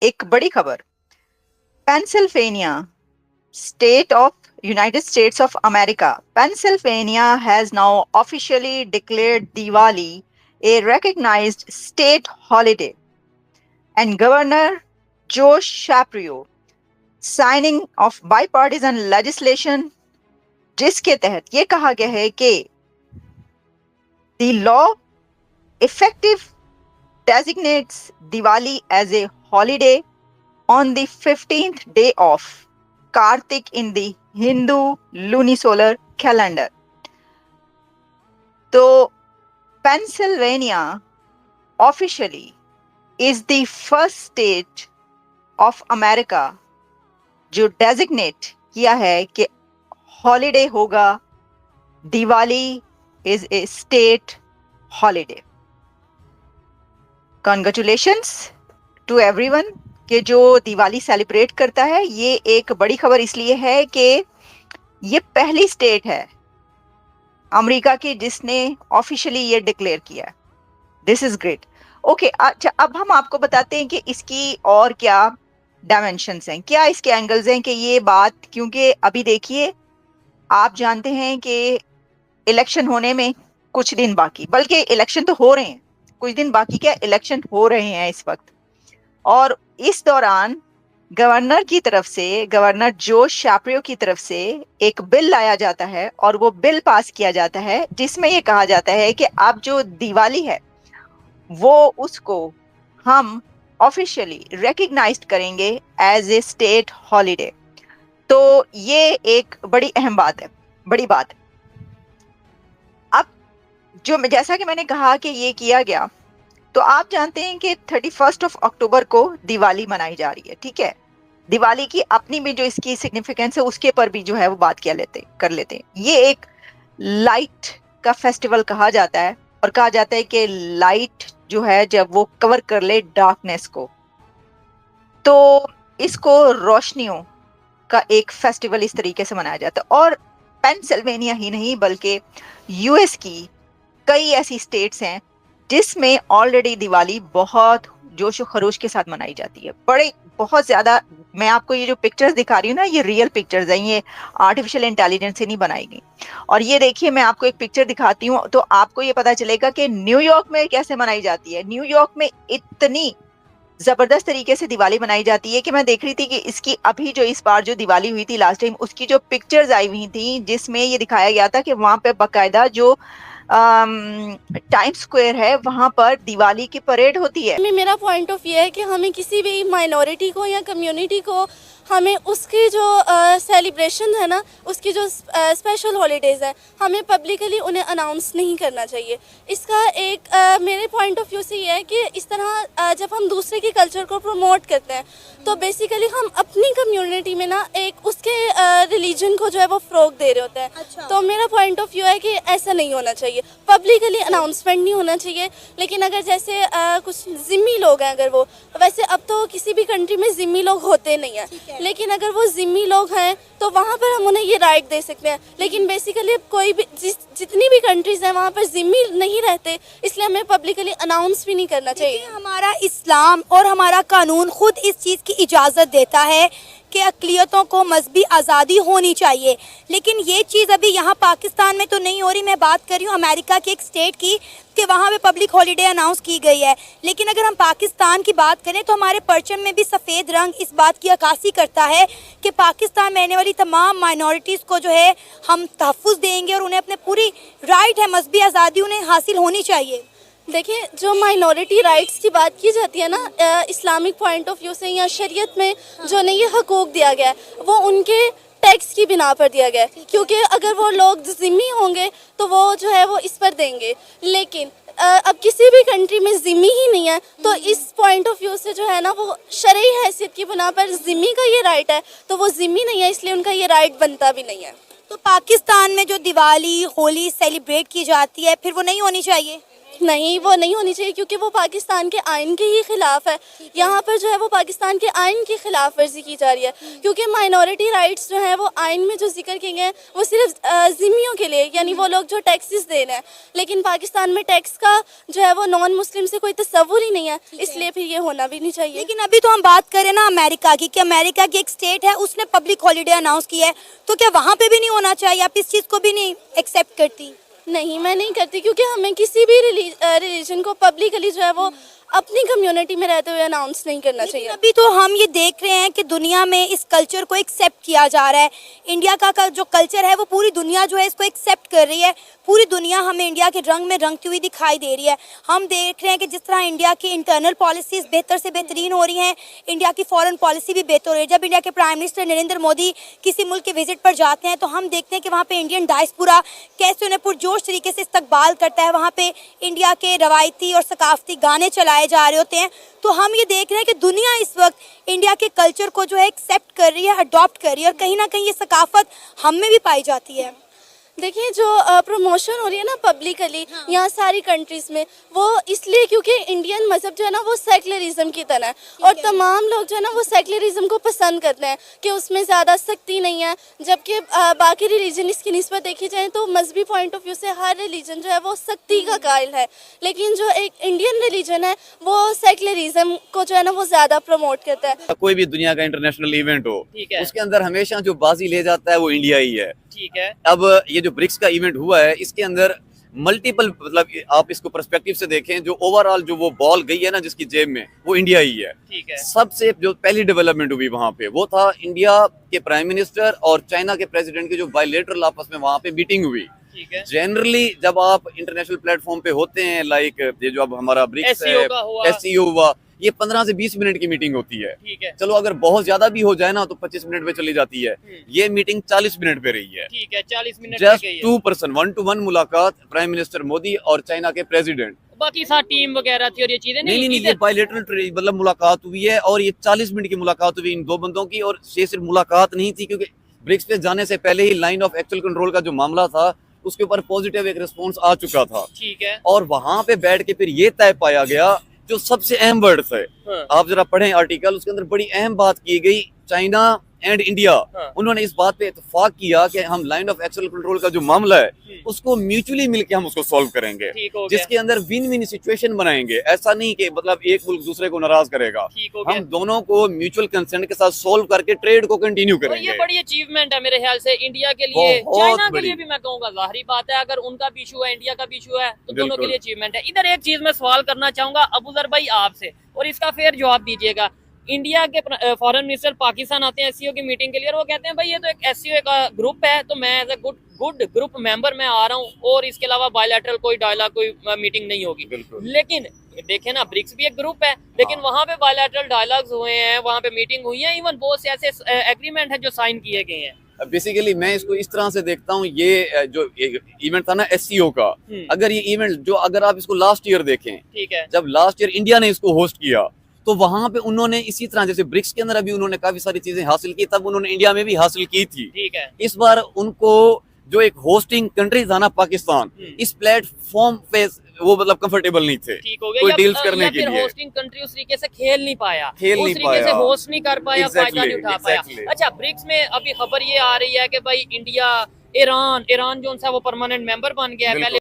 एक बड़ी खबर। Pennsylvania state of United States of America. Pennsylvania has now officially declared Diwali a recognized state holiday, and Governor Joe Shapiro signing of bipartisan legislation जिसके तहत ये कहा गया है कि the law effective designates Diwali as a holiday on the 15th day of Kartik in the Hindu lunisolar calendar. तो Pennsylvania officially is the first state of America जो designate किया है कि हॉलिडे होगा, Diwali is a state holiday. Congratulations to everyone कि जो Diwali celebrate करता है। ये एक बड़ी खबर इसलिए है कि ये पहली स्टेट है अमेरिका की जिसने ऑफिशियली ये डिक्लेयर किया है। This is great. ओके, अच्छा अब हम आपको बताते हैं कि इसकी और क्या डायमेंशंस हैं, क्या इसके एंगल्स हैं कि ये बात, क्योंकि अभी देखिए आप जानते हैं कि इलेक्शन होने में कुछ दिन बाकी, बल्कि इलेक्शन तो हो रहे हैं, कुछ दिन बाकी क्या इलेक्शन हो रहे हैं इस वक्त। और इस दौरान गवर्नर की तरफ से, गवर्नर जो शापिरो की तरफ से एक बिल लाया जाता है और वो बिल पास किया जाता है जिसमें ये कहा जाता है कि अब जो दिवाली है वो उसको हम ऑफिशियली रिकग्नाइज्ड करेंगे एज ए स्टेट हॉलिडे। तो ये एक बड़ी अहम बात है, बड़ी बात है। अब जो जैसा कि मैंने कहा कि ये किया गया, तो आप जानते हैं कि 31 अक्टूबर को दिवाली मनाई जा रही है, ठीक है। दिवाली की अपनी भी जो इसकी सिग्निफिकेंस है उसके पर भी जो है वो बात कर लेते हैं। ये एक लाइट का फेस्टिवल कहा जाता है और कहा जाता है कि लाइट जो है जब वो कवर कर ले डार्कनेस को, तो इसको रोशनियों का एक फेस्टिवल इस तरीके से मनाया जाता है। और पेंसिल्वेनिया ही नहीं बल्कि यूएस की कई ऐसी स्टेट्स हैं जिसमें ऑलरेडी दिवाली बहुत जोश और खरोश के साथ मनाई जाती है, बड़े बहुत ज्यादा। मैं आपको ये जो पिक्चर्स दिखा रही हूँ ना, ये रियल पिक्चर्स हैं, ये आर्टिफिशियल इंटेलिजेंस से नहीं बनाई गई। और ये देखिए मैं आपको एक पिक्चर दिखाती हूँ तो आपको ये पता चलेगा कि न्यूयॉर्क में कैसे मनाई जाती है। न्यूयॉर्क में इतनी जबरदस्त तरीके से दिवाली मनाई जाती है कि मैं देख रही थी कि इसकी अभी जो इस बार जो दिवाली हुई थी लास्ट टाइम, उसकी जो पिक्चर्स आई हुई थी जिसमें ये दिखाया गया था कि वहां पे बाकायदा जो टाइम स्क्वायर है वहां पर दिवाली की परेड होती है। मेरा पॉइंट ऑफ व्यू है कि हमें किसी भी माइनॉरिटी को या कम्युनिटी को हमें उसकी जो सेलिब्रेशन है ना, उसकी जो स्पेशल हॉलीडेज़ हैं, हमें पब्लिकली उन्हें अनाउंस नहीं करना चाहिए। इसका एक मेरे पॉइंट ऑफ व्यू से ये है कि इस तरह जब हम दूसरे के कल्चर को प्रमोट करते हैं तो बेसिकली हम अपनी कम्युनिटी में ना एक उसके रिलीजन को जो है वो फ़रोग दे रहे होते हैं। अच्छा। तो मेरा पॉइंट ऑफ व्यू है कि ऐसा नहीं होना चाहिए, पब्लिकली अनाउंसमेंट नहीं होना चाहिए। लेकिन अगर जैसे कुछ ज़िम्मी लोग हैं, अगर वो, वैसे अब तो किसी भी कंट्री में ज़िम्मी लोग होते नहीं हैं, लेकिन अगर वो ज़िम्मी लोग हैं तो वहाँ पर हम उन्हें ये राइट दे सकते हैं। लेकिन बेसिकली अब कोई भी जितनी भी कंट्रीज़ हैं वहाँ पर ज़िम्मी नहीं रहते, इसलिए हमें पब्लिकली अनाउंस भी नहीं करना चाहिए। हमारा इस्लाम और हमारा कानून खुद इस चीज़ की इजाज़त देता है कि अक़लियतों को मजहबी आज़ादी होनी चाहिए, लेकिन ये चीज़ अभी यहाँ पाकिस्तान में तो नहीं हो रही। मैं बात कर रही हूँ अमेरिका के एक स्टेट की कि वहाँ पे पब्लिक हॉलिडे अनाउंस की गई है। लेकिन अगर हम पाकिस्तान की बात करें तो हमारे परचम में भी सफ़ेद रंग इस बात की अक्कासी करता है कि पाकिस्तान में रहने वाली तमाम माइनॉरिटीज़ को जो है हम तहफ़्फ़ुज़ देंगे और उन्हें अपने पूरी राइट है, मजहबी आज़ादी उन्हें हासिल होनी चाहिए। देखिए, जो माइनॉरिटी राइट्स की बात की जाती है ना इस्लामिक पॉइंट ऑफ व्यू से या शरीयत में, जो उन्हें ये हकूक़ दिया गया है वो उनके टैक्स की बिना पर दिया गया है, क्योंकि अगर वो लोग ज़िम्मी होंगे तो वो जो है वो इस पर देंगे। लेकिन अब किसी भी कंट्री में ज़िम्मी ही नहीं है, तो इस पॉइंट ऑफ व्यू से जो है ना वो शरई हैसियत की बिना पर ज़िम्मी का ये राइट है, तो वो ज़िम्मी नहीं है, इसलिए उनका ये राइट बनता भी नहीं है। तो पाकिस्तान में जो दिवाली होली सेलिब्रेट की जाती है फिर वो नहीं होनी चाहिए? नहीं, वो नहीं होनी चाहिए क्योंकि वो पाकिस्तान के आइन के ही खिलाफ है। यहाँ पर जो है वो पाकिस्तान के आइन की खिलाफ वर्जी की जा रही है, क्योंकि माइनॉरिटी राइट्स जो हैं वो आइन में जो जिक्र किए गए हैं वो सिर्फ ज़िम्मियों के लिए, यानी वो लोग जो टैक्सेस दे रहे हैं, लेकिन पाकिस्तान में टैक्स का जो है वो नॉन मुस्लिम से कोई तस्वुर ही नहीं है, इसलिए फिर ये होना भी नहीं चाहिए। लेकिन अभी तो हम बात करें ना अमेरिका की, कि अमेरिका की एक स्टेट है, उसने पब्लिक हॉलीडे अनाउंस किया है, तो क्या वहाँ पे भी नहीं होना चाहिए? आप इस चीज़ को भी नहीं एक्सेप्ट करती? नहीं, मैं नहीं करती, क्योंकि हमें किसी भी रिलीजन को पब्लिकली जो है वो अपनी कम्युनिटी में रहते हुए अनाउंस नहीं करना चाहिए। अभी तो हम ये देख रहे हैं कि दुनिया में इस कल्चर को एक्सेप्ट किया जा रहा है। इंडिया का जो कल्चर है वो पूरी दुनिया जो है इसको एक्सेप्ट कर रही है। पूरी दुनिया हमें इंडिया के रंग में रंगती हुई दिखाई दे रही है। हम देख रहे हैं कि जिस तरह इंडिया की इंटरनल पॉलिसीज़ बेहतर से बेहतरीन हो रही हैं, इंडिया की फॉरेन पॉलिसी भी बेहतर हो रही है। जब इंडिया के प्राइम मिनिस्टर नरेंद्र मोदी किसी मुल्क के विजिट पर जाते हैं तो हम देखते हैं कि वहाँ पे इंडियन डायस्पोरा कैसे उन्हें पुरजोश तरीके से इस्तकबाल करता है। वहाँ पे इंडिया के रवायती और सकाफती गाने चलाए जा रहे होते हैं। तो हम ये देख रहे हैं कि दुनिया इस वक्त इंडिया के कल्चर को जो है एक्सेप्ट कर रही है, अडॉप्ट कर रही है, और कहीं ना कहीं ये सकाफत हम में भी पाई जाती है। देखिए, जो प्रमोशन हो रही है ना पब्लिकली यहाँ सारी कंट्रीज़ में, वो इसलिए क्योंकि इंडियन मज़हब जो है ना वो सेकुलरिज्म की तरह है, और तमाम लोग जो है ना वो सेकुलरिज्म को पसंद करते हैं कि उसमें ज़्यादा सख्ती नहीं है, जबकि बाकी रिलीजन इसकी निस्बत देखी जाए तो मजहबी पॉइंट ऑफ व्यू से हर रिलीजन जो है वो सख्ती का कायल है, लेकिन जो एक इंडियन रिलीजन है वो सेकुलरिज्म को जो है ना वो ज़्यादा प्रमोट करता है। कोई भी दुनिया का इंटरनेशनल इवेंट हो, उसके अंदर हमेशा जो बाजी ले जाता है वो इंडिया ही है। ठीक है। अब ये जो ब्रिक्स का इवेंट हुआ है, इसके अंदर मल्टीपल, मतलब आप इसको पर्सपेक्टिव से देखें, जो ओवरऑल जो वो बॉल गई है ना जिसकी जेब में, वो इंडिया ही है। ठीक है। सबसे जो पहली डेवलपमेंट हुई वहां पे वो था इंडिया के प्राइम मिनिस्टर और चाइना के प्रेसिडेंट की जो बायलैटरल आपस में वहां पे मीटिंग हुई। ठीक है। जनरली जब आप इंटरनेशनल प्लेटफॉर्म पे होते हैं, लाइक ये जो अब हमारा ब्रिक्स है, SCO हुआ, ये 15 से 20 मिनट की मीटिंग होती है। ठीक है। चलो अगर बहुत ज्यादा भी हो जाए ना तो 25 मिनट में चली जाती है। ये मीटिंग 40 मिनट पे रही है। ठीक है, 40 मिनट जस्ट 2% 1-to-1 मुलाकात प्राइम मिनिस्टर मोदी और चाइना के प्रेसिडेंट। बाकी साथ टीम वगैरह थी और ये चीजें नहीं, ये बायलैटरल मतलब मुलाकात हुई है, और ये 40 मिनट की मुलाकात हुई इन दो बंदों की। और ये सिर्फ मुलाकात नहीं थी, क्योंकि ब्रिक्स पे जाने से पहले ही लाइन ऑफ एक्चुअल कंट्रोल का जो मामला था उसके ऊपर पॉजिटिव एक रिस्पॉन्स आ चुका था। ठीक है। और वहां पे बैठ के फिर ये तय पाया गया, जो सबसे अहम वर्ड्स है, आप जरा पढ़ें आर्टिकल, उसके अंदर बड़ी अहम बात की गई, चाइना एंड इंडिया, उन्होंने इस बात पे इत्तेफाक किया कि हम लाइन ऑफ एक्चुअल कंट्रोल का जो मामला है उसको म्यूचुअली मिलके हम उसको सॉल्व करेंगे, जिसके अंदर विन विन सिचुएशन बनाएंगे। ऐसा नहीं कि मतलब एक मुल्क दूसरे को नाराज करेगा, हम दोनों को म्यूचुअल कंसेंट के साथ सॉल्व करके ट्रेड को कंटिन्यू करेंगे। ये बड़ी अचीवमेंट है मेरे ख्याल से इंडिया के लिए, चाइना के लिए भी मैं कहूँगा। जाहिर बात है, अगर उनका भी इशू है, इंडिया का भी इशू है, तो दोनों के लिए अचीवमेंट है। इधर एक चीज मैं सवाल करना चाहूंगा अबूजर भाई आपसे, और इसका फेयर जवाब दीजिएगा। इंडिया के फॉरेन मिनिस्टर पाकिस्तान आते हैं SCO की मीटिंग के लिए, और वो कहते हैं भाई ये तो एक SCO का ग्रुप है, तो मैं as a good group member मैं आ रहा हूँ, और इसके अलावा बायलैटरल कोई डायलॉग कोई मीटिंग नहीं होगी। लेकिन देखें ना, ब्रिक्स भी एक ग्रुप है, लेकिन वहाँ पे बायलैटरल डायलॉग्स हुए हैं, वहाँ पे मीटिंग हुई है, इवन बहुत से ऐसे एग्रीमेंट है जो साइन किए गए हैं। बेसिकली मैं इसको इस तरह से देखता हूँ, ये जो इवेंट था ना SCO का, अगर ये इवेंट जो अगर आप इसको लास्ट ईयर देखें, ठीक है, जब लास्ट ईयर इंडिया ने इसको होस्ट किया, तो वहां पे उन्होंने इसी तरह जैसे ब्रिक्स के अंदर अभी उन्होंने काफी सारी चीजें हासिल की, तब उन्होंने इंडिया में भी हासिल की थी। ठीक है। इस बार उनको जो एक होस्टिंग कंट्री था ना पाकिस्तान, इस प्लेटफॉर्म पे वो मतलब कंफर्टेबल नहीं थे कोई डील्स करने के लिए। होस्टिंग कंट्री उस तरीके से खेल नहीं पाया, उस तरीके से होस्ट नहीं कर पाया, फायदा नहीं उठा पाया। अच्छा, ब्रिक्स में अभी खबर ये आ रही है कि भाई इंडिया, ईरान जो है वो परमानेंट मेंबर बन गया है। पहले